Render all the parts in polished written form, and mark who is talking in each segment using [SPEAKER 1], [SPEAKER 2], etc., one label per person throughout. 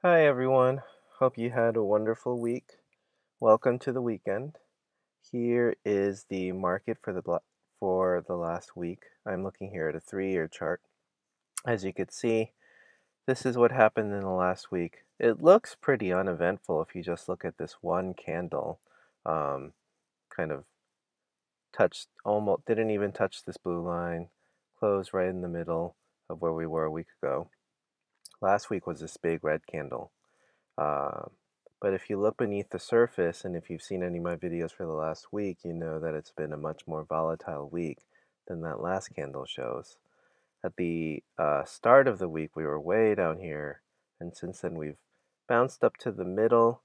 [SPEAKER 1] Hi everyone. Hope you had a wonderful week. Welcome to the weekend. Here is the market for the last week. I'm looking here at a 3-year chart. As you could see, this is what happened in the last week. It looks pretty uneventful if you just look at this one candle. Um, kind of touched almost didn't even touch this blue line. Closed right in the middle of where we were a week ago. Last week was this big red candle. Uh, but if you look beneath the surface, and if you've seen any of my videos for the last week, you know that it's been a much more volatile week than that last candle shows. At the start of the week, we were way down here, and since then we've bounced up to the middle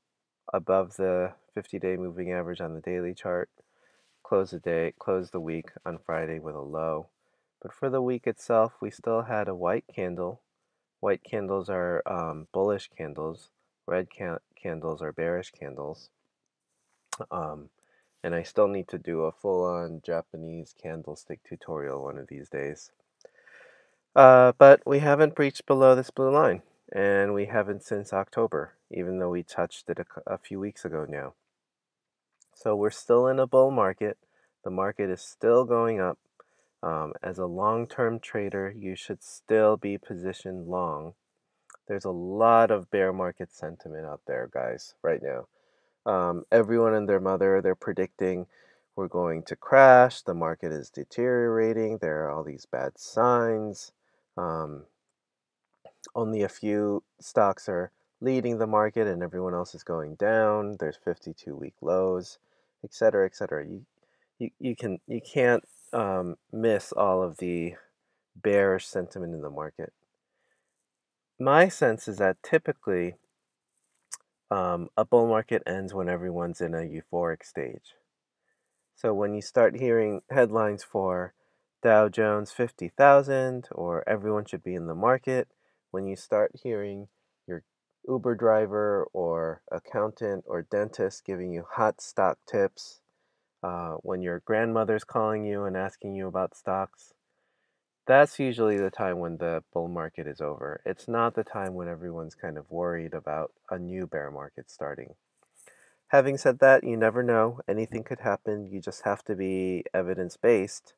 [SPEAKER 1] above the 50-day moving average on the daily chart. Closed the week on Friday with a low. But for the week itself, we still had a white candle. White candles are bullish candles. Red candles are bearish candles. Um, and I still need to do a full-on Japanese candlestick tutorial one of these days. But we haven't breached below this blue line, and we haven't since October, even though we touched it a few weeks ago now. So we're still in a bull market. The market is still going up. As a long-term trader, you should still be positioned long. There's a lot of bear market sentiment out there, guys, right now. Everyone and their mother, they're predicting we're going to crash, the market is deteriorating, there are all these bad signs. Um, Only a few stocks are leading the market and everyone else is going down. There's 52-week lows, etc., etc. You can't miss all of the bearish sentiment in the market. My sense is that typically a bull market ends when everyone's in a euphoric stage. So when you start hearing headlines for Dow Jones 50,000 or everyone should be in the market, when you start hearing your Uber driver or accountant or dentist giving you hot stock tips, when your grandmother's calling you and asking you about stocks, that's usually the time when the bull market is over. It's not the time when everyone's kind of worried about a new bear market starting. Having said that, you never know. Anything could happen. You just have to be evidence-based.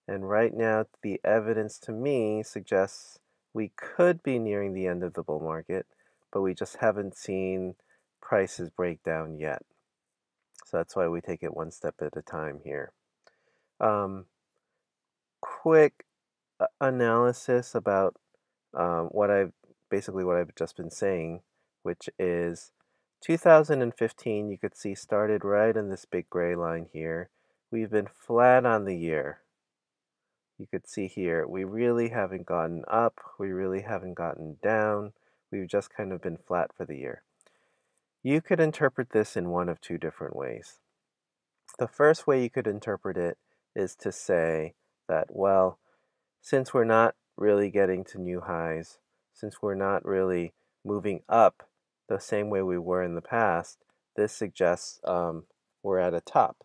[SPEAKER 1] And right now, the evidence to me suggests we could be nearing the end of the bull market, but we just haven't seen prices break down yet. So that's why we take it one step at a time here. Um, Quick analysis about what I've just been saying, which is 2015, you could see started right in this big gray line here. We've been flat on the year. You could see here, we really haven't gotten up, we really haven't gotten down, we've just kind of been flat for the year. You could interpret this in one of two different ways. The first way you could interpret it is to say that, well, since we're not really getting to new highs, since we're not really moving up the same way we were in the past, this suggests we're at a top,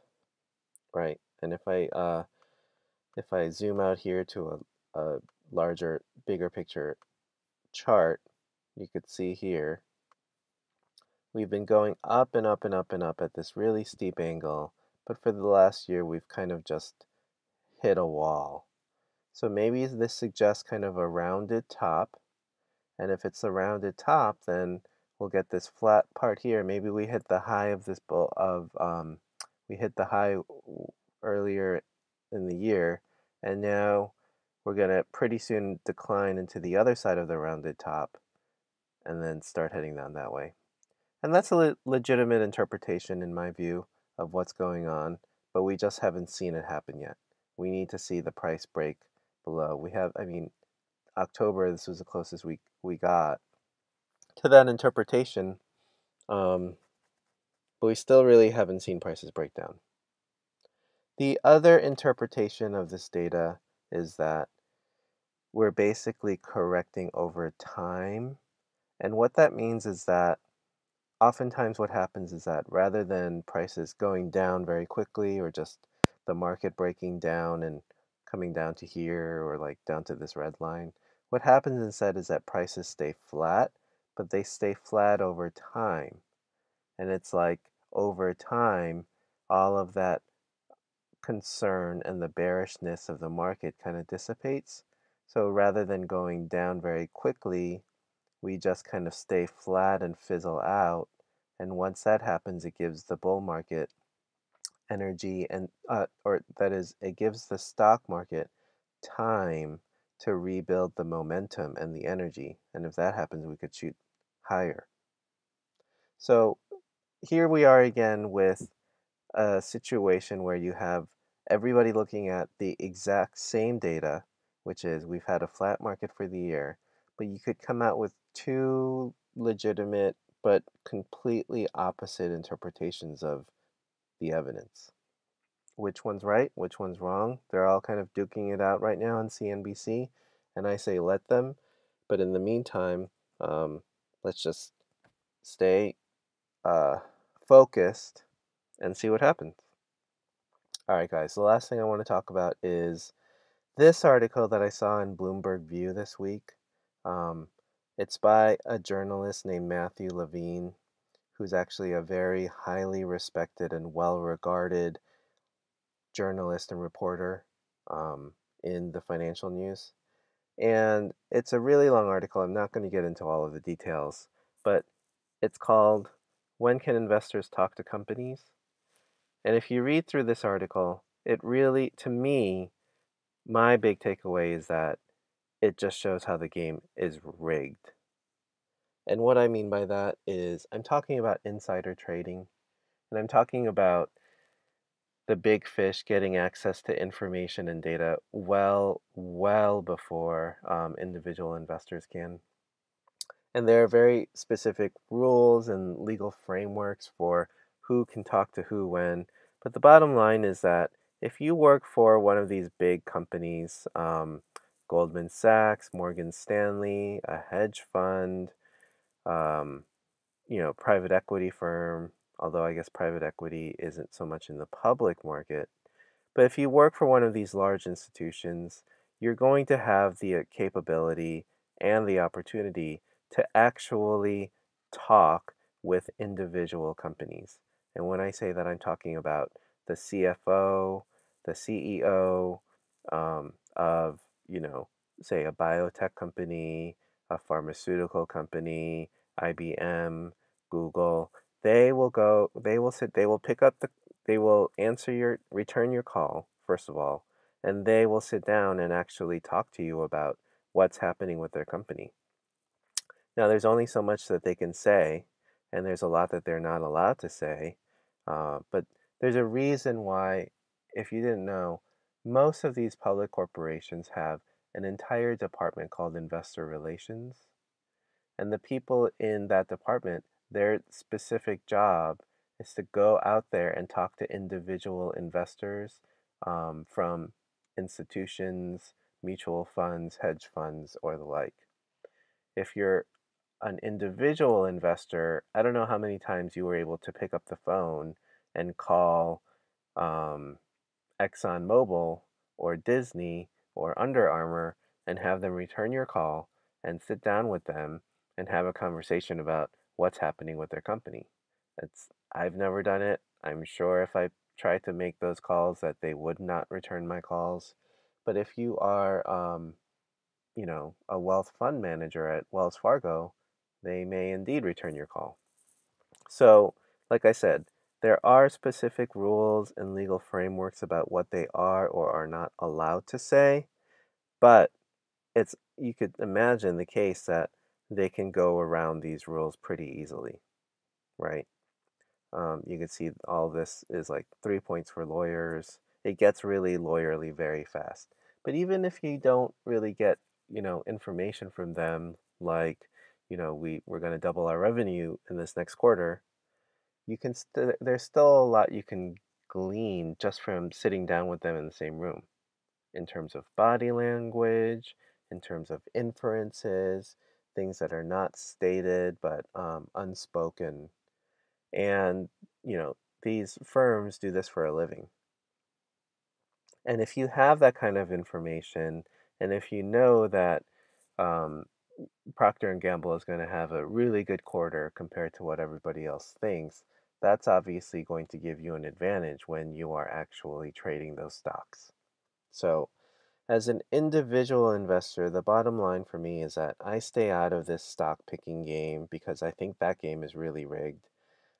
[SPEAKER 1] right? And if I zoom out here to a larger, bigger picture chart, you could see here we've been going up and up and up and up at this really steep angle, but for the last year we've kind of just hit a wall. So maybe this suggests kind of a rounded top. And if it's a rounded top, then we'll get this flat part here. Maybe we hit the high of this we hit the high earlier in the year, and now we're gonna pretty soon decline into the other side of the rounded top, and then start heading down that way. And that's a legitimate interpretation, in my view, of what's going on, but we just haven't seen it happen yet. We need to see the price break below. I mean, October, this was the closest we got to that interpretation, but we still really haven't seen prices break down. The other interpretation of this data is that we're basically correcting over time. And what that means is that oftentimes what happens is that rather than prices going down very quickly or just the market breaking down and coming down to here or like down to this red line, what happens instead is that prices stay flat, but they stay flat over time. And it's like over time, all of that concern and the bearishness of the market kind of dissipates. So rather than going down very quickly, we just kind of stay flat and fizzle out. And once that happens, it gives the bull market energy and, or that is, it gives the stock market time to rebuild the momentum and the energy. And if that happens, we could shoot higher. So here we are again with a situation where you have everybody looking at the exact same data, which is we've had a flat market for the year, but you could come out with two legitimate but completely opposite interpretations of the evidence. Which one's right? Which one's wrong? They're all kind of duking it out right now on CNBC, and I say let them. But in the meantime, let's just stay uh, focused and see what happens. All right, guys, the last thing I want to talk about is this article that I saw in Bloomberg View this week. Um, it's by a journalist named Matthew Levine, who's actually a very highly respected and well regarded journalist and reporter um, in the financial news. And it's a really long article. I'm not going to get into all of the details, but it's called When Can Investors Talk to Companies? And if you read through this article, it really, to me, my big takeaway is that it just shows how the game is rigged. And what I mean by that is I'm talking about insider trading, and I'm talking about the big fish getting access to information and data well before individual investors can. And there are very specific rules and legal frameworks for who can talk to who when. But the bottom line is that if you work for one of these big companies, Goldman Sachs, Morgan Stanley, a hedge fund, um, private equity firm, although I guess private equity isn't so much in the public market, but if you work for one of these large institutions, you're going to have the capability and the opportunity to actually talk with individual companies. And when I say that, I'm talking about the CFO, the CEO of, say a biotech company, a pharmaceutical company, IBM, Google. They will pick up they will return your call, first of all, and they will sit down and actually talk to you about what's happening with their company. Now, there's only so much that they can say, and there's a lot that they're not allowed to say, but there's a reason why, if you didn't know, most of these public corporations have an entire department called investor relations. And the people in that department, their specific job is to go out there and talk to individual investors from institutions, mutual funds, hedge funds, or the like. If you're an individual investor, I don't know how many times you were able to pick up the phone and call um, ExxonMobil or Disney or Under Armour and have them return your call and sit down with them and have a conversation about what's happening with their company. I've never done it. I'm sure if I tried to make those calls that they would not return my calls. But if you are, a wealth fund manager at Wells Fargo, they may indeed return your call. So, like I said, there are specific rules and legal frameworks about what they are or are not allowed to say, but you could imagine the case that they can go around these rules pretty easily, right? You can see all this is like 3 points for lawyers. It gets really lawyerly very fast. But even if you don't really get, information from them, like, we're going to double our revenue in this next quarter, there's still a lot you can glean just from sitting down with them in the same room in terms of body language, in terms of inferences, things that are not stated but unspoken. And, these firms do this for a living. And if you have that kind of information, and if you know that Procter and Gamble is going to have a really good quarter compared to what everybody else thinks, that's obviously going to give you an advantage when you are actually trading those stocks. So, as an individual investor, the bottom line for me is that I stay out of this stock picking game because I think that game is really rigged.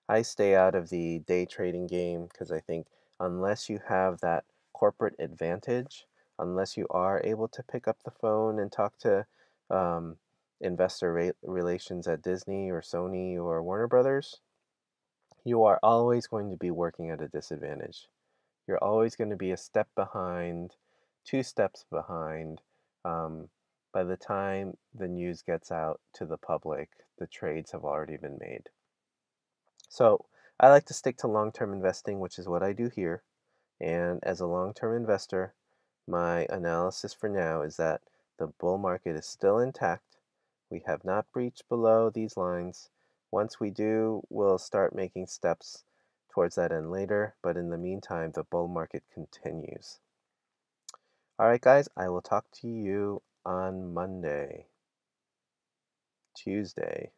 [SPEAKER 1] I stay out of the day trading game because I think unless you have that corporate advantage, unless you are able to pick up the phone and talk to um, relations at Disney or Sony or Warner Brothers, you are always going to be working at a disadvantage. You're always going to be a step behind, two steps behind. Um, by the time the news gets out to the public, the trades have already been made. So I like to stick to long-term investing, which is what I do here. And as a long-term investor, my analysis for now is that the bull market is still intact. We have not breached below these lines. Once we do, we'll start making steps towards that end later. But in the meantime, the bull market continues. All right, guys, I will talk to you on Monday, Tuesday.